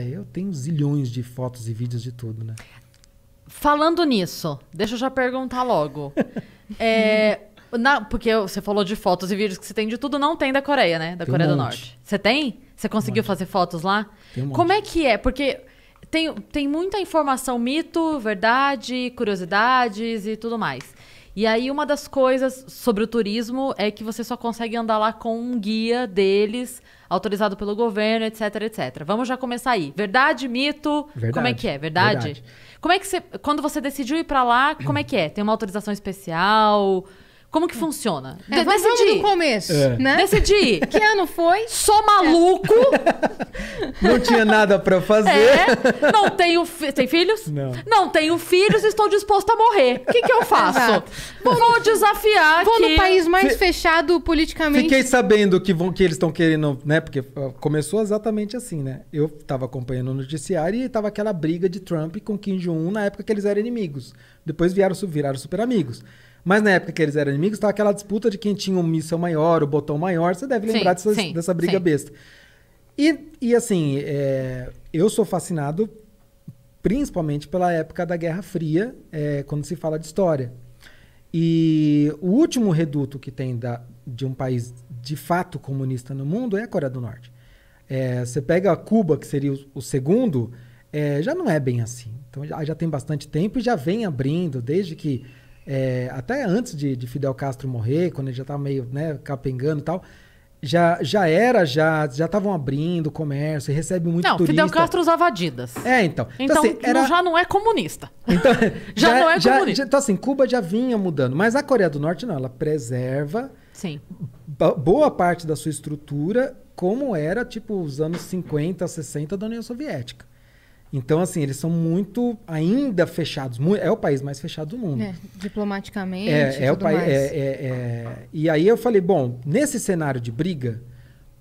Eu tenho zilhões de fotos e vídeos de tudo, né? Falando nisso, deixa eu já perguntar logo. Porque você falou de fotos e vídeos que você tem de tudo, não tem da Coreia, né? Da Coreia do Norte. Você tem? Você conseguiu fazer fotos lá? Tem um monte. Como é que é? Porque tem muita informação, mito, verdade, curiosidades e tudo mais. E aí uma das coisas sobre o turismo é que você só consegue andar lá com um guia deles, autorizado pelo governo, etc, etc. Vamos já começar aí. Verdade, mito? Verdade. Como é que é? Verdade? Como é que quando você decidiu ir pra lá, como é que é? Tem uma autorização especial? Como que funciona? Vamos do começo, né? Decidi. Que ano foi? Sou maluco. Não tinha nada pra fazer. Não tenho... Tem filhos? Não tenho filhos e estou disposto a morrer. O que eu faço? Exato. Vou desafiar Vou aqui. no país mais fechado politicamente. Fiquei sabendo que eles estão querendo, né? Porque começou exatamente assim, né? Eu tava acompanhando o noticiário e tava aquela briga de Trump com Kim Jong-un na época que eles eram inimigos. Depois viraram super amigos. Mas na época que eles eram inimigos, tava aquela disputa de quem tinha um míssil maior, o botão maior. Você deve lembrar dessa briga besta. E assim, eu sou fascinado principalmente pela época da Guerra Fria, quando se fala de história. E o último reduto que tem de um país de fato comunista no mundo é a Coreia do Norte. Você pega Cuba, que seria o segundo, já não é bem assim. Então já tem bastante tempo e já vem abrindo, desde que... até antes de Fidel Castro morrer, quando ele já estava meio, né, capengando e tal, já estavam abrindo comércio, e recebe muito turista. Fidel Castro usava Adidas. Então assim, já não é comunista. Então, já não é comunista. Então assim, Cuba já vinha mudando, mas a Coreia do Norte não, ela preserva boa parte da sua estrutura como era, tipo, os anos 50, 60 da União Soviética. Então, assim, eles são muito ainda fechados. É o país mais fechado do mundo. Diplomaticamente. O país. E aí eu falei, bom, nesse cenário de briga,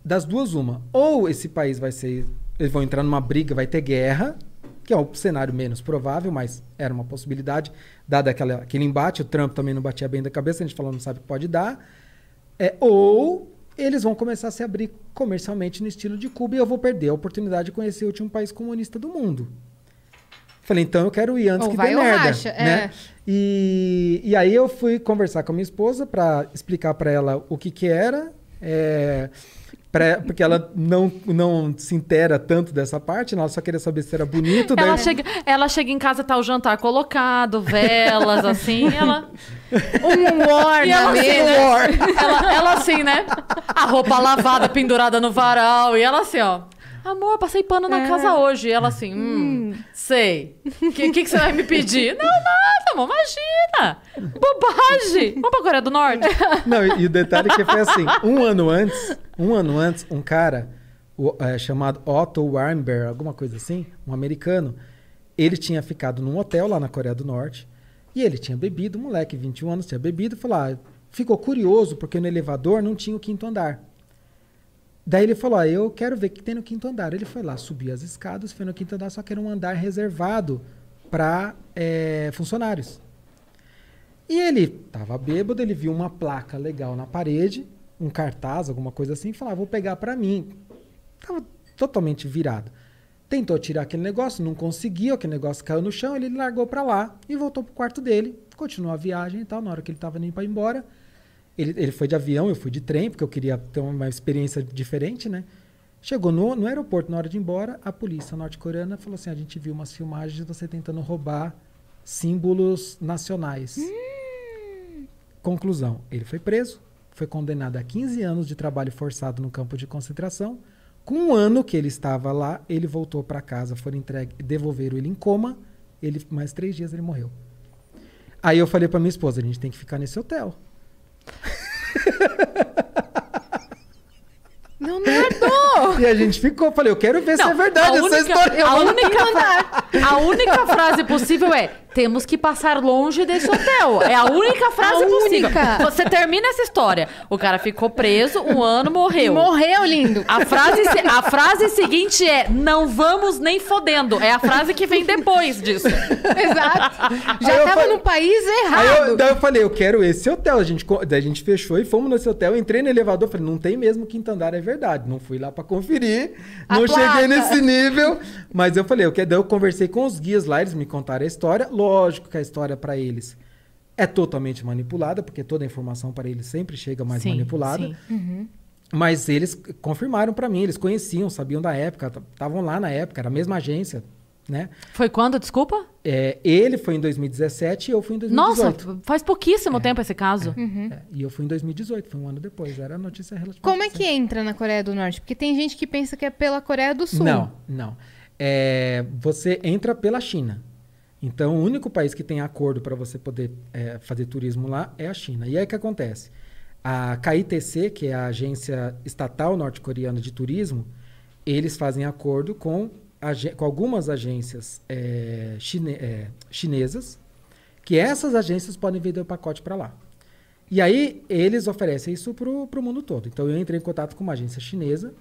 das duas, uma. Ou esse país vai ser. Eles vão entrar numa briga, vai ter guerra, que é o cenário menos provável, mas era uma possibilidade, dado aquele embate. O Trump também não batia bem da cabeça, a gente falou, não sabe o que pode dar. Ou eles vão começar a se abrir comercialmente no estilo de Cuba e eu vou perder a oportunidade de conhecer o último país comunista do mundo. Falei, então eu quero ir antes que dê merda. Racha, né? E aí eu fui conversar com a minha esposa para explicar para ela o que era, porque ela não se inteira tanto dessa parte, ela só queria saber se era bonito. Ela chega em casa, tá o jantar colocado, velas, assim, ela... Um war na mesa. Ela assim, né? A roupa lavada, pendurada no varal, e ela assim, ó... Amor, passei pano na casa hoje. E ela assim, sei. O que você vai me pedir? Não, nada, amor, imagina. Bobagem. Vamos pra Coreia do Norte. Não, e o detalhe é que foi assim, um ano antes, um cara chamado Otto Warmbier, alguma coisa assim, um americano, ele tinha ficado num hotel lá na Coreia do Norte e ele tinha bebido, um moleque, 21 anos, tinha bebido e falou, ficou curioso porque no elevador não tinha o quinto andar. Daí ele falou, eu quero ver o que tem no quinto andar. Ele foi lá, subiu as escadas, foi no quinto andar, só que era um andar reservado para funcionários. E ele tava bêbado, ele viu uma placa legal na parede, um cartaz, alguma coisa assim, e falou, vou pegar para mim. Tava totalmente virado. Tentou tirar aquele negócio, não conseguiu, aquele negócio caiu no chão, ele largou para lá e voltou pro quarto dele, continuou a viagem e tal. Na hora que ele tava indo para embora, ele foi de avião, eu fui de trem, porque eu queria ter uma experiência diferente, né? Chegou no aeroporto, na hora de ir embora, a polícia norte-coreana falou assim, a gente viu umas filmagens de você tentando roubar símbolos nacionais. Conclusão, ele foi preso, foi condenado a 15 anos de trabalho forçado no campo de concentração. Com um ano que ele estava lá, ele voltou para casa, devolveram ele em coma, mais 3 dias ele morreu. Aí eu falei para minha esposa, a gente tem que ficar nesse hotel. Leonardo! E a gente ficou, falei, eu quero ver se é verdade essa história. A única frase possível é temos que passar longe desse hotel. É a única frase A possível. única. Você termina essa história. O cara ficou preso, 1 ano, morreu. Morreu, lindo. A frase seguinte é: não vamos nem fodendo. É a frase que vem depois disso. Exato. Aí Já eu tava falei- no país Aí errado. daí eu falei, eu quero esse hotel. Daí a gente fechou e fomos nesse hotel. Entrei no elevador, falei, não tem mesmo quinto andar, é verdade. Não fui lá pra conferir, A não placa. cheguei nesse nível. Mas eu falei, daí eu conversei com os guias lá, eles me contaram a história. Lógico que a história pra eles é totalmente manipulada, porque toda a informação para eles sempre chega mais Sim, manipulada. sim. Mas eles confirmaram pra mim, eles conheciam, sabiam da época, estavam lá na época, era a mesma agência, né? Foi quando, desculpa? Ele foi em 2017 e eu fui em 2018. Nossa, faz pouquíssimo tempo esse caso. E eu fui em 2018, foi um ano depois. Era a notícia relativamente Como é que recente. entra na Coreia do Norte? Porque tem gente que pensa que é pela Coreia do Sul. Não. Você entra pela China. Então, o único país que tem acordo para você poder fazer turismo lá é a China. E aí o que acontece? A KITC, que é a agência estatal norte-coreana de turismo, eles fazem acordo com algumas agências chinesas, que essas agências podem vender o pacote para lá. E aí, eles oferecem isso para o mundo todo. Então, eu entrei em contato com uma agência chinesa,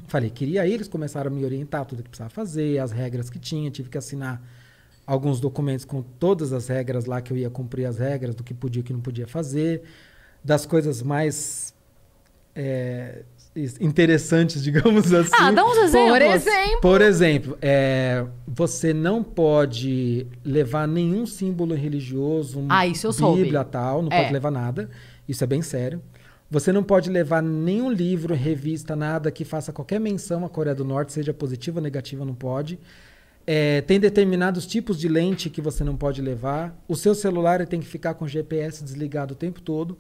falei, queria ir, eles começaram a me orientar tudo que precisava fazer, as regras que tinha, tive que assinar alguns documentos com todas as regras lá, que eu ia cumprir as regras do que podia e o que não podia fazer, das coisas mais interessantes, digamos assim. Ah, dá uns exemplos. Por exemplo, você não pode levar nenhum símbolo religioso, Isso eu soube. Bíblia, tal, não pode levar nada. Isso é bem sério. Você não pode levar nenhum livro, revista, nada que faça qualquer menção à Coreia do Norte, seja positiva ou negativa, não pode. Tem determinados tipos de lente que você não pode levar. O seu celular tem que ficar com o GPS desligado o tempo todo.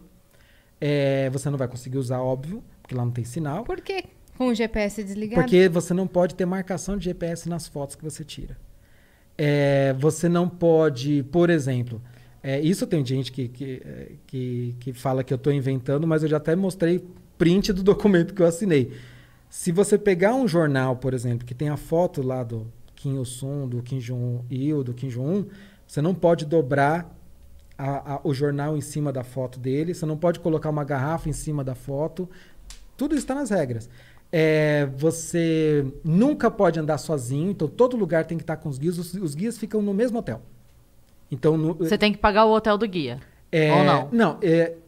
Você não vai conseguir usar, óbvio, porque lá não tem sinal. Por quê? Com o GPS desligado? Porque você não pode ter marcação de GPS nas fotos que você tira. Você não pode, por exemplo... isso tem gente que fala que eu estou inventando, mas eu já até mostrei print do documento que eu assinei. Se você pegar um jornal, por exemplo, que tem a foto lá do Kim Il-sung, do Kim Jong-il, do Kim Jong-un, você não pode dobrar o jornal em cima da foto dele, você não pode colocar uma garrafa em cima da foto. Tudo isso está nas regras. Você nunca pode andar sozinho, então todo lugar tem que estar com os guias. Os guias ficam no mesmo hotel. Então, Você tem que pagar o hotel do guia. Ou não? Não,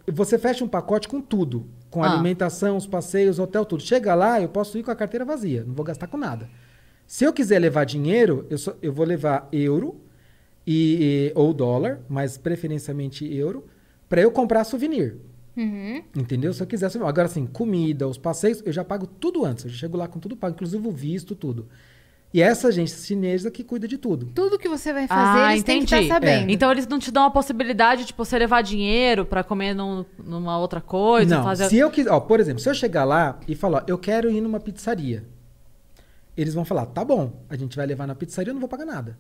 você fecha um pacote com tudo. Com alimentação, os passeios, hotel, tudo. Chega lá, eu posso ir com a carteira vazia. Não vou gastar com nada. Se eu quiser levar dinheiro, eu vou levar euro ou dólar, mas preferencialmente euro, para eu comprar souvenir. Entendeu? Se eu quiser souvenir. Agora, assim, comida, os passeios, eu já pago tudo antes. Eu já chego lá com tudo pago, inclusive o visto, tudo. E essa agência chinesa que cuida de tudo. Tudo que você vai fazer, eles têm que estar sabendo. Então eles não te dão a possibilidade de você levar dinheiro pra comer numa outra coisa? Não, se eu quiser... por exemplo, se eu chegar lá e falar, eu quero ir numa pizzaria. Eles vão falar, tá bom, a gente vai levar na pizzaria, eu não vou pagar nada.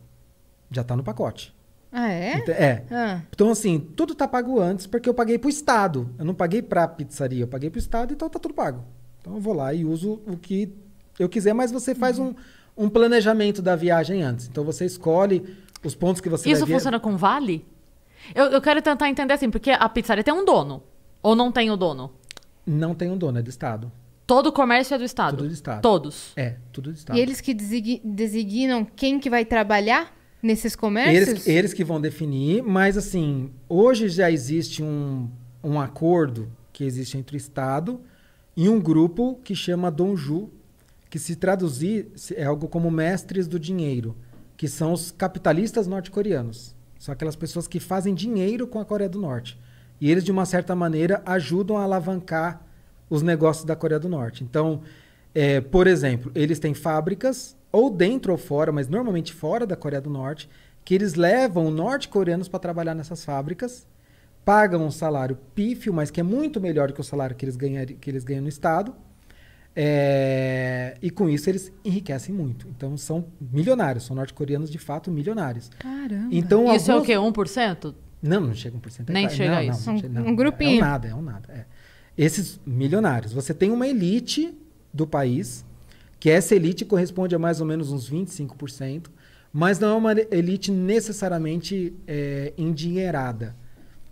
Já tá no pacote. Ah, é? Então, assim, tudo tá pago antes, porque eu paguei pro Estado. Eu não paguei pra pizzaria, eu paguei pro Estado, então tá tudo pago. Então eu vou lá e uso o que eu quiser, mas você faz um planejamento da viagem antes. Então você escolhe os pontos que você Isso vai funciona com vale? Eu quero tentar entender assim, porque a pizzaria tem um dono. Ou não tem o dono? Não tem um dono, é do Estado. Todo o comércio é do Estado? Tudo do Estado. Todos? Tudo do Estado. E eles que designam quem que vai trabalhar nesses comércios? Eles que vão definir, mas assim, hoje já existe um acordo que existe entre o Estado e um grupo que chama Donju, que se traduzir é algo como mestres do dinheiro, que são os capitalistas norte-coreanos. São aquelas pessoas que fazem dinheiro com a Coreia do Norte. E eles, de uma certa maneira, ajudam a alavancar os negócios da Coreia do Norte. Então, por exemplo, eles têm fábricas, ou dentro ou fora, mas normalmente fora da Coreia do Norte, que eles levam norte-coreanos para trabalhar nessas fábricas, pagam um salário pífio, mas que é muito melhor do que o salário que eles ganham no Estado, e com isso eles enriquecem muito. Então são milionários, são norte-coreanos de fato milionários. Caramba. Então, Isso é o quê? 1%? Não chega 1%. Nem chega a isso. Um grupinho. É um nada. Esses milionários. Você tem uma elite do país, que essa elite corresponde a mais ou menos uns 25%, Mas não é uma elite necessariamente endinheirada.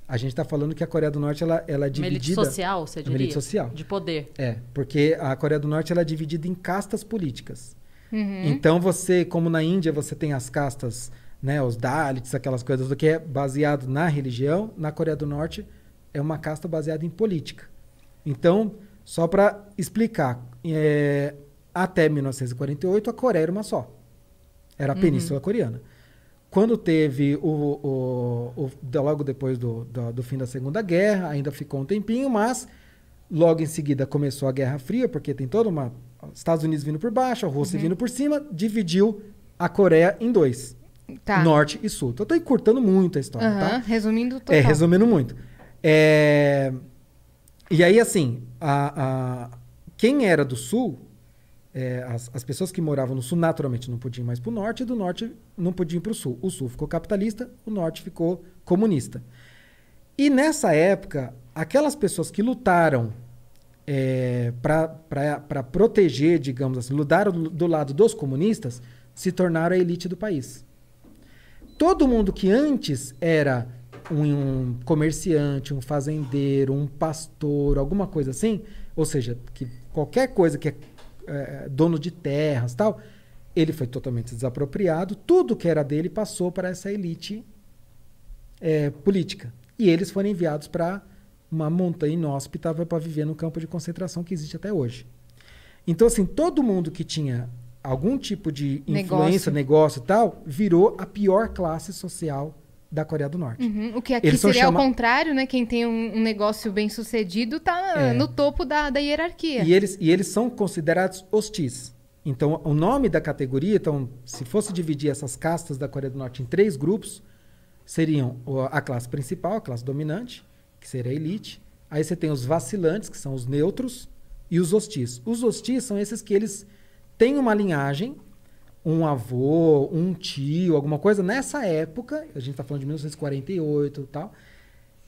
A gente está falando que a Coreia do Norte ela é dividida... Uma elite social, você diria? Uma elite social. De poder. Porque a Coreia do Norte ela é dividida em castas políticas. Uhum. Então você, como na Índia, você tem as castas, né, os Dalits, aquelas coisas do que é baseado na religião. Na Coreia do Norte é uma casta baseada em política. Então, só para explicar, até 1948 a Coreia era uma só. Era a Península Coreana. Quando teve logo depois do fim da Segunda Guerra, ainda ficou um tempinho, mas logo em seguida começou a Guerra Fria, porque tem toda uma... Estados Unidos vindo por baixo, a Rússia vindo por cima, dividiu a Coreia em dois. Tá. Norte e Sul. Então, eu tô encurtando muito a história, tá? Resumindo total. Resumindo muito. E aí, assim, quem era do Sul, as pessoas que moravam no Sul naturalmente não podiam ir mais para o Norte, e do Norte não podiam ir para o Sul. O Sul ficou capitalista, o Norte ficou comunista. E nessa época, aquelas pessoas que lutaram para proteger, digamos assim, lutaram do lado dos comunistas, se tornaram a elite do país. Todo mundo que antes era um comerciante, um fazendeiro, um pastor, alguma coisa assim, ou seja, que qualquer coisa que é dono de terras, tal, ele foi totalmente desapropriado, tudo que era dele passou para essa elite política. E eles foram enviados para uma montanha inóspita para viver no campo de concentração que existe até hoje. Então, assim, todo mundo que tinha algum tipo de influência, negócio e tal, virou a pior classe social da Coreia do Norte. O que aqui seria ao contrário, né? Quem tem um negócio bem sucedido está no topo da hierarquia. E eles são considerados hostis. Então, o nome da categoria, então, se fosse dividir essas castas da Coreia do Norte em 3 grupos, seriam a classe principal, a classe dominante, que seria a elite. Aí você tem os vacilantes, que são os neutros, e os hostis. Os hostis são esses que eles têm uma linhagem, um avô, um tio, alguma coisa. Nessa época, a gente está falando de 1948 e tal.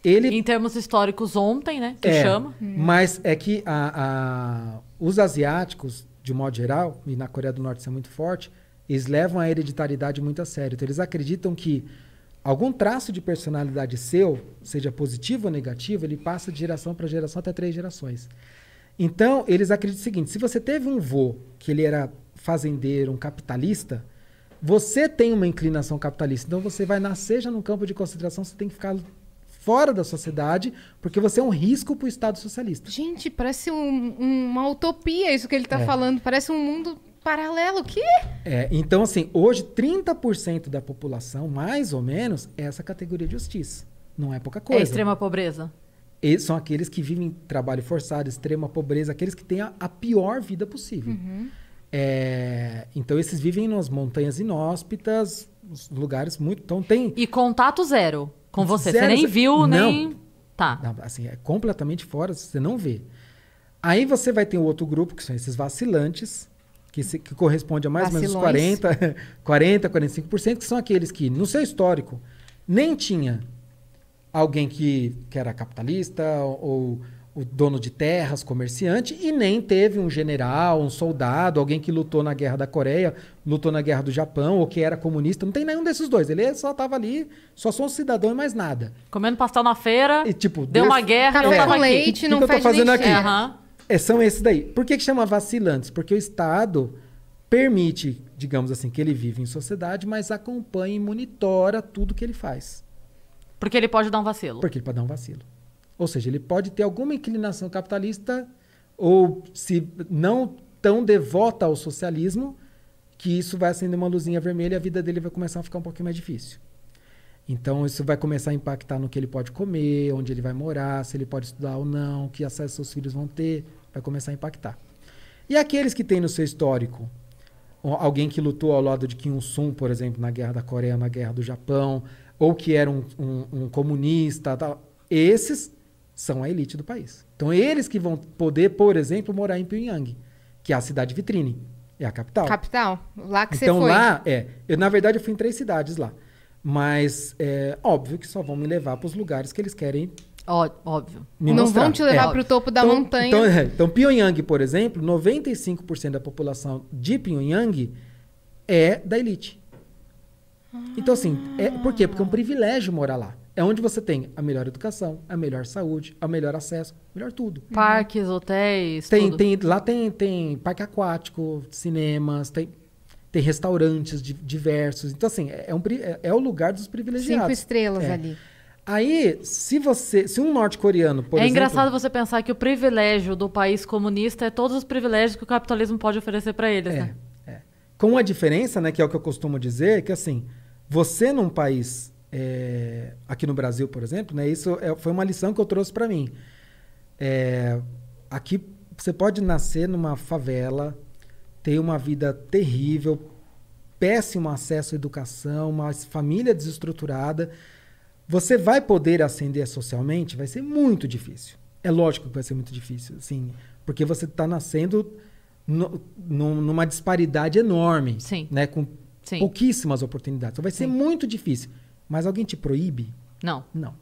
Em termos históricos, ontem, né? Que chama. Mas é que os asiáticos, de modo geral, e na Coreia do Norte isso é muito forte, eles levam a hereditariedade muito a sério. Então, eles acreditam que algum traço de personalidade seu, seja positivo ou negativo, ele passa de geração para geração até 3 gerações. Então, eles acreditam o seguinte: se você teve um vô que ele era fazendeiro, um capitalista, você tem uma inclinação capitalista. Então, você vai nascer já num campo de concentração, você tem que ficar fora da sociedade, porque você é um risco para o Estado socialista. Gente, parece uma utopia isso que ele está falando. Parece um mundo paralelo. O quê? Então, assim, hoje 30% da população, mais ou menos, é essa categoria de justiça. Não é pouca coisa. É extrema pobreza. São aqueles que vivem em trabalho forçado, extrema pobreza, aqueles que têm a pior vida possível. Então, esses vivem nas montanhas inóspitas, lugares muito... Então, tem... E contato zero com você. Você nem viu, nem... Não. Tá. Não, assim, é completamente fora, você não vê. Aí você vai ter o outro grupo, que são esses vacilantes, que corresponde a mais ou menos 45%, que são aqueles que, no seu histórico, nem tinha alguém que era capitalista ou o dono de terras, comerciante, e nem teve um general, um soldado, alguém que lutou na Guerra da Coreia, lutou na Guerra do Japão, ou que era comunista. Não tem nenhum desses dois. Ele só estava ali, só sou um cidadão e mais nada. Comendo pastel na feira, e, tipo, deu uma guerra e eu tava leite, aqui. Não que eu tô fazendo aqui? É. São esses daí. Por que chama vacilantes? Porque o Estado permite, digamos assim, que ele vive em sociedade, mas acompanha e monitora tudo que ele faz. Porque ele pode dar um vacilo. Porque ele pode dar um vacilo. Ou seja, ele pode ter alguma inclinação capitalista ou, se não tão devota ao socialismo, que isso vai acender uma luzinha vermelha e a vida dele vai começar a ficar um pouquinho mais difícil. Então, isso vai começar a impactar no que ele pode comer, onde ele vai morar, se ele pode estudar ou não, que acesso seus filhos vão ter, vai começar a impactar. E aqueles que têm no seu histórico alguém que lutou ao lado de Kim Il-sung, por exemplo, na Guerra da Coreia, na Guerra do Japão, ou que era um comunista, tal, esses são a elite do país. Então, eles que vão poder, por exemplo, morar em Pyongyang, que é a cidade vitrine, é a capital. Capital, lá que então, você foi. Então, lá, na verdade, eu fui em 3 cidades lá. Mas é óbvio que só vão me levar para os lugares que eles querem. Óbvio. Não vão te levar para o topo da montanha. Então, Pyongyang, por exemplo, 95% da população de Pyongyang é da elite. Então, assim, por quê? Porque é um privilégio morar lá. É onde você tem a melhor educação, a melhor saúde, o melhor acesso, melhor tudo. Parques, hotéis, tudo. Lá tem parque aquático, cinemas, tem restaurantes diversos. Então, assim, é o lugar dos privilegiados. 5 estrelas ali. Aí, se um norte-coreano, por exemplo... É engraçado você pensar que o privilégio do país comunista é todos os privilégios que o capitalismo pode oferecer para eles, né? Com a diferença, né, que é o que eu costumo dizer, que assim, você num país, aqui no Brasil, por exemplo, né, isso foi uma lição que eu trouxe para mim. Aqui você pode nascer numa favela, ter uma vida terrível, péssimo acesso à educação, uma família desestruturada. Você vai poder ascender socialmente? Vai ser muito difícil. É lógico que vai ser muito difícil, assim, porque você está nascendo numa disparidade enorme, Sim. né, com pouquíssimas oportunidades. Então vai ser muito difícil. Mas alguém te proíbe? Não. Não.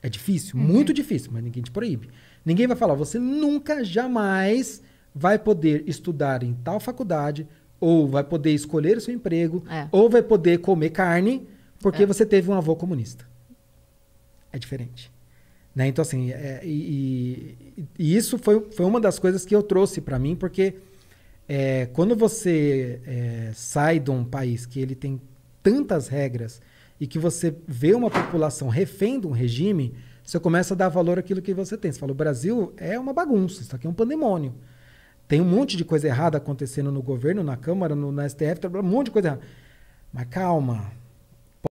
É difícil, muito difícil, mas ninguém te proíbe. Ninguém vai falar, você nunca, jamais vai poder estudar em tal faculdade, ou vai poder escolher o seu emprego, ou vai poder comer carne, porque você teve um avô comunista. É diferente. Né? Então, assim, e isso foi uma das coisas que eu trouxe para mim, porque quando você sai de um país que ele tem tantas regras e que você vê uma população refém de um regime, você começa a dar valor àquilo que você tem. Você fala, o Brasil é uma bagunça, isso aqui é um pandemônio. Tem um monte de coisa errada acontecendo no governo, na Câmara, na STF, um monte de coisa errada. Mas calma,